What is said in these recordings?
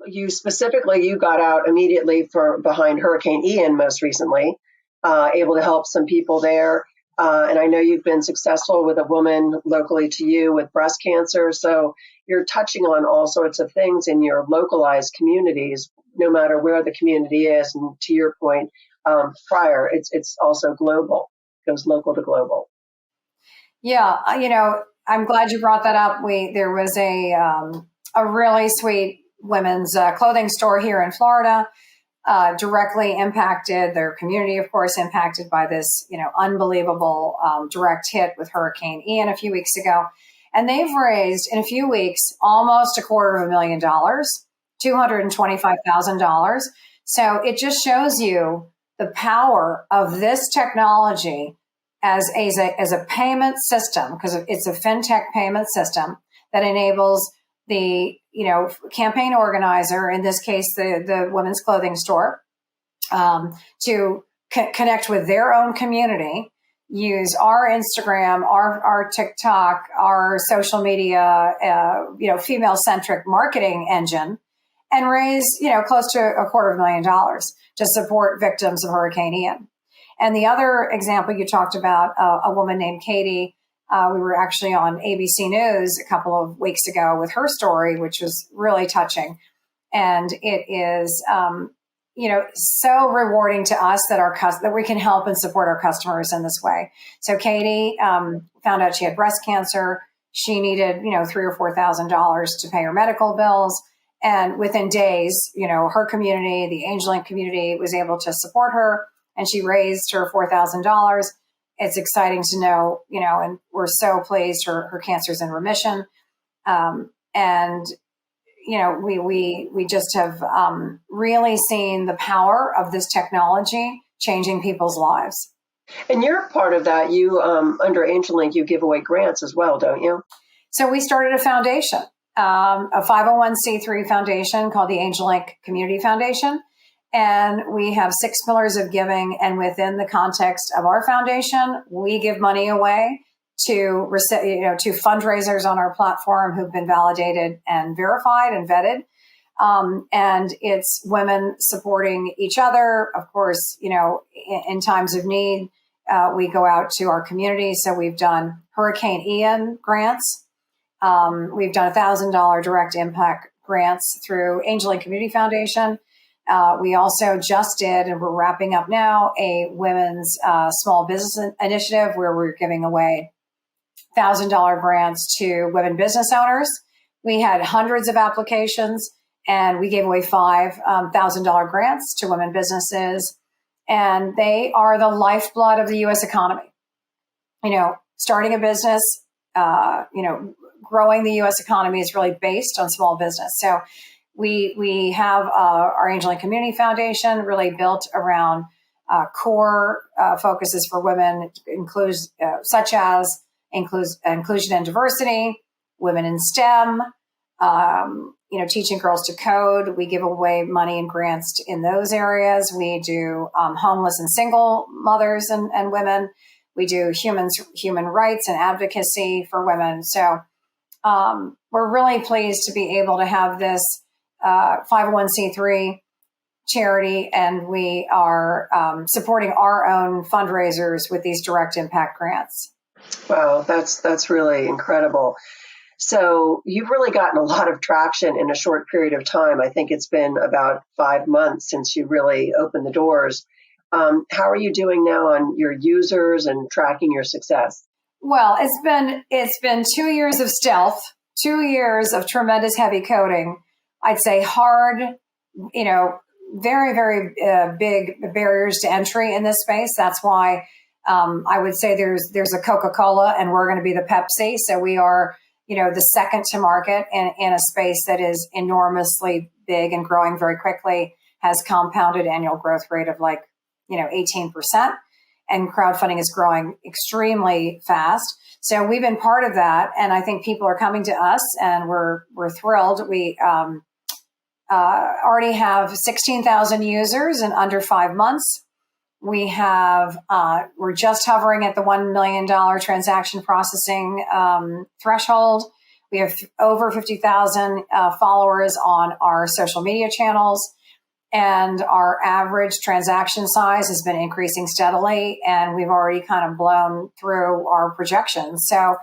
you got out immediately for behind Hurricane Ian most recently, able to help some people there. And I know you've been successful with a woman locally to you with breast cancer. So you're touching on all sorts of things in your localized communities, no matter where the community is. And to your point prior, it's also global, goes local to global. Yeah, I'm glad you brought that up. There was a really sweet women's clothing store here in Florida, directly impacted their community, of course, impacted by this, unbelievable direct hit with Hurricane Ian a few weeks ago. And they've raised in a few weeks almost $250,000, $225,000. So it just shows you the power of this technology as a payment system, because it's a fintech payment system that enables the campaign organizer, in this case the women's clothing store, to connect with their own community, use our Instagram, our TikTok, our social media, female centric marketing engine, and raise close to $250,000 to support victims of Hurricane Ian. And the other example you talked about, a woman named Katie. We were actually on ABC News a couple of weeks ago with her story, which was really touching. And it is, so rewarding to us that we can help and support our customers in this way. So Katie found out she had breast cancer. She needed, $3,000 or $4,000 to pay her medical bills. And within days, her community, the Angelink community, was able to support her, and she raised her $4,000. It's exciting to know, and we're so pleased her cancer's in remission. And we just have really seen the power of this technology changing people's lives. And you're part of that. You, under Angelink, you give away grants as well, don't you? So we started a foundation, a 501c3 foundation called the Angelink Community Foundation. And we have 6 pillars of giving. And within the context of our foundation, we give money away to fundraisers on our platform who've been validated and verified and vetted. And it's women supporting each other. Of course, in times of need, we go out to our community. So we've done Hurricane Ian grants. We've done $1,000 direct impact grants through Angelink Community Foundation. We also just did, and we're wrapping up now, a women's small business initiative where we're giving away $1,000 grants to women business owners. We had hundreds of applications, and we gave away $5,000 grants to women businesses. And they are the lifeblood of the U.S. economy. Starting a business, growing the U.S. economy is really based on small business. So we have our Angelink Community Foundation really built around core focuses for women, such as inclusion and diversity, women in STEM, teaching girls to code. We give away money and grants in those areas. We do homeless and single mothers and women. We do human rights and advocacy for women. So we're really pleased to be able to have this 501c3 charity, and we are supporting our own fundraisers with these direct impact grants. Wow, that's really incredible. So you've really gotten a lot of traction in a short period of time. I think it's been about 5 months since you really opened the doors. How are you doing now on your users and tracking your success? Well, it's been 2 years of stealth, 2 years of tremendous heavy coding. I'd say hard, very, very big barriers to entry in this space. That's why I would say there's a Coca-Cola and we're going to be the Pepsi. So we are, the second to market in a space that is enormously big and growing very quickly, has compounded annual growth rate of 18%. And crowdfunding is growing extremely fast. So we've been part of that. And I think people are coming to us and we're thrilled. We already have 16,000 users in under 5 months. We're just hovering at the $1 million transaction processing threshold. We have over 50,000 followers on our social media channels, and our average transaction size has been increasing steadily, and we've already kind of blown through our projections. So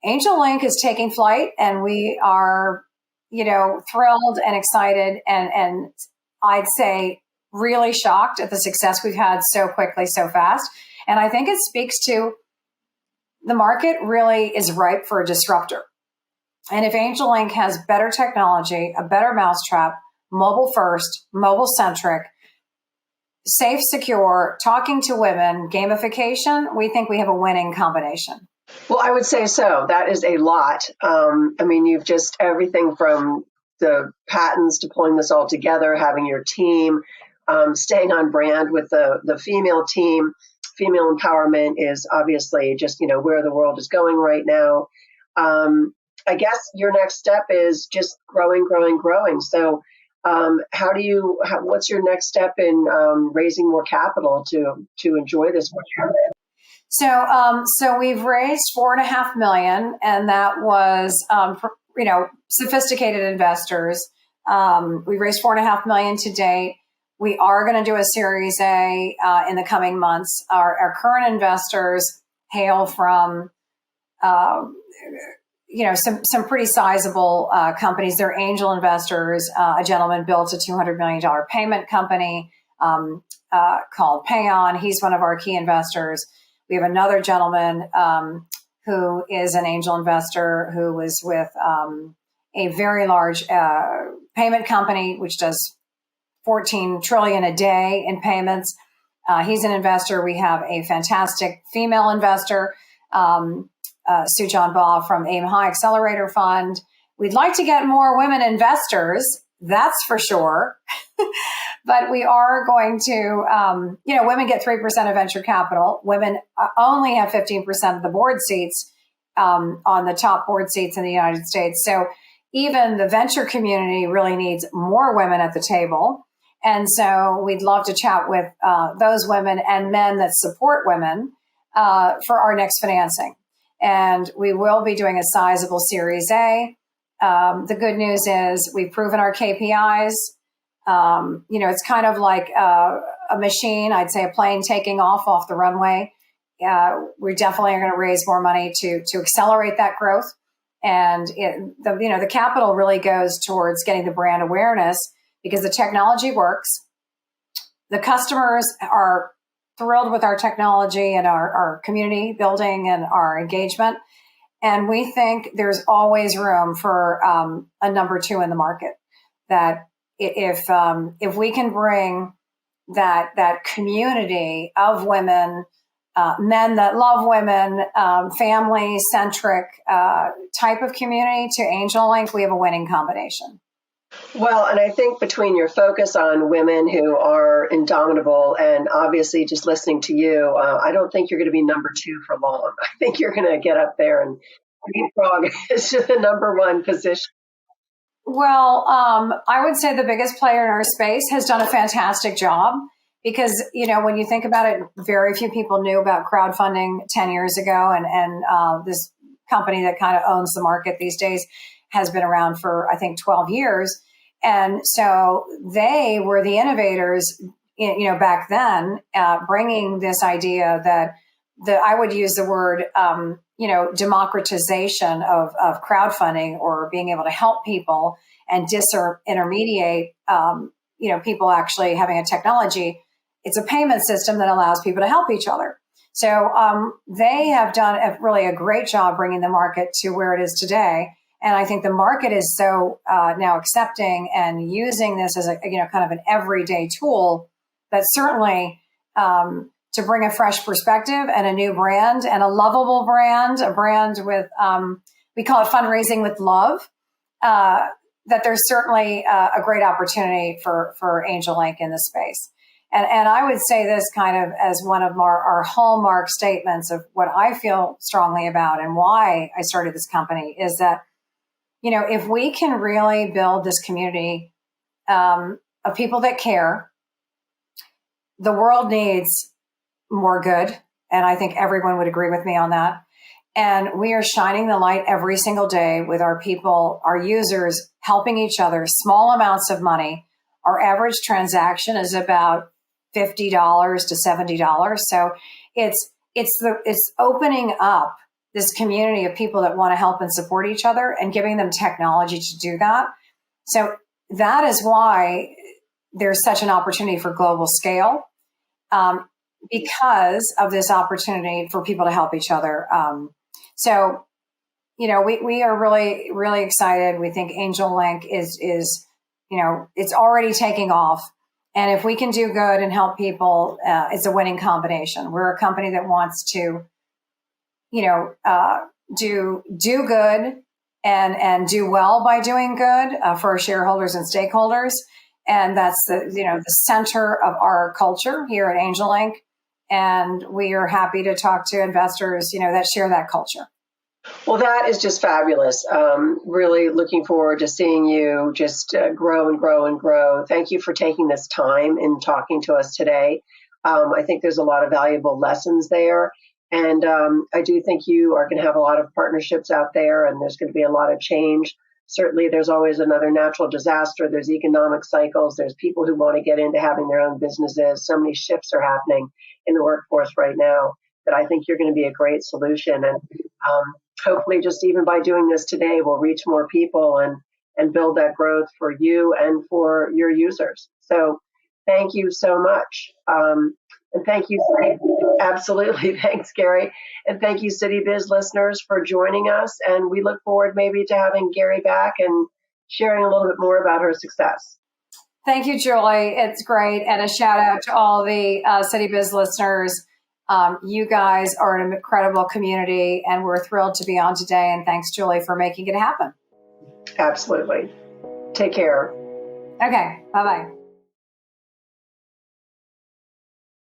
Angelink is taking flight, and we are, thrilled and excited, and I'd say really shocked at the success we've had so quickly, so fast. And I think it speaks to the market really is ripe for a disruptor. And if Angelink has better technology, a better mousetrap, mobile first, mobile centric, safe, secure, talking to women, gamification, we think we have a winning combination. Well, I would say so. That is a lot. You've just everything from the patents to pulling this all together, having your team, staying on brand with the female team. Female empowerment is obviously just, where the world is going right now. I guess your next step is just growing. So what's your next step in raising more capital to enjoy this more? So we've raised $4.5 million, and that was, sophisticated investors. We raised $4.5 million to date. We are going to do a Series A in the coming months. Our current investors hail from, some pretty sizable companies. They're angel investors. A gentleman built a $200 million payment company called Payon. He's one of our key investors. We have another gentleman who is an angel investor who was with a very large payment company, which does 14 trillion a day in payments. He's an investor. We have a fantastic female investor, Sujan Baugh from Aim High Accelerator Fund. We'd like to get more women investors, that's for sure. But we are going to, women get 3% of venture capital. Women only have 15% of the board seats on the top board seats in the United States. So even the venture community really needs more women at the table. And so we'd love to chat with those women and men that support women for our next financing. And we will be doing a sizable Series A. The good news is we've proven our KPIs. It's kind of like a machine, I'd say a plane taking off the runway. We definitely are going to raise more money to accelerate that growth. And the capital really goes towards getting the brand awareness because the technology works. The customers are thrilled with our technology and our community building and our engagement. And we think there's always room for a number two in the market. That if we can bring that community of women, men that love women, family-centric type of community to Angelink, we have a winning combination. Well, and I think between your focus on women who are indomitable and obviously just listening to you, I don't think you're going to be number two for long. I think you're going to get up there and leapfrog to the number one position. Well, I would say the biggest player in our space has done a fantastic job because, when you think about it, very few people knew about crowdfunding 10 years ago. And this company that kind of owns the market these days has been around for, I think, 12 years. And so they were the innovators, back then, bringing this idea that I would use the word, democratization of crowdfunding or being able to help people and disintermediate, people actually having a technology. It's a payment system that allows people to help each other. So they have done really a great job bringing the market to where it is today. And I think the market is so now accepting and using this as a kind of an everyday tool that certainly to bring a fresh perspective and a new brand and a lovable brand, a brand with we call it fundraising with love. That there's certainly a great opportunity for Angelink in this space. And I would say this kind of as one of our hallmark statements of what I feel strongly about and why I started this company is that, if we can really build this community of people that care, the world needs more good. And I think everyone would agree with me on that. And we are shining the light every single day with our people, our users, helping each other, small amounts of money. Our average transaction is about $50 to $70. So it's opening up this community of people that want to help and support each other and giving them technology to do that. So that is why there's such an opportunity for global scale, because of this opportunity for people to help each other. So, we are really, really excited. We think Angelink is, it's already taking off. And if we can do good and help people, it's a winning combination. We're a company that wants to, do good and do well by doing good for our shareholders and stakeholders. And that's the center of our culture here at Angelink. And we are happy to talk to investors, that share that culture. Well, that is just fabulous. Really looking forward to seeing you just grow and grow and grow. Thank you for taking this time and talking to us today. I think there's a lot of valuable lessons there. And I do think you are going to have a lot of partnerships out there, and there's going to be a lot of change. Certainly, there's always another natural disaster. There's economic cycles. There's people who want to get into having their own businesses. So many shifts are happening in the workforce right now that I think you're going to be a great solution. And hopefully, just even by doing this today, we'll reach more people and build that growth for you and for your users. So thank you so much. And thank you. Absolutely. Thanks, Gerry. And thank you, CityBiz listeners, for joining us. And we look forward maybe to having Gerry back and sharing a little bit more about her success. Thank you, Julie. It's great. And a shout out to all the CityBiz listeners. You guys are an incredible community, and we're thrilled to be on today. And thanks, Julie, for making it happen. Absolutely. Take care. Okay. Bye-bye.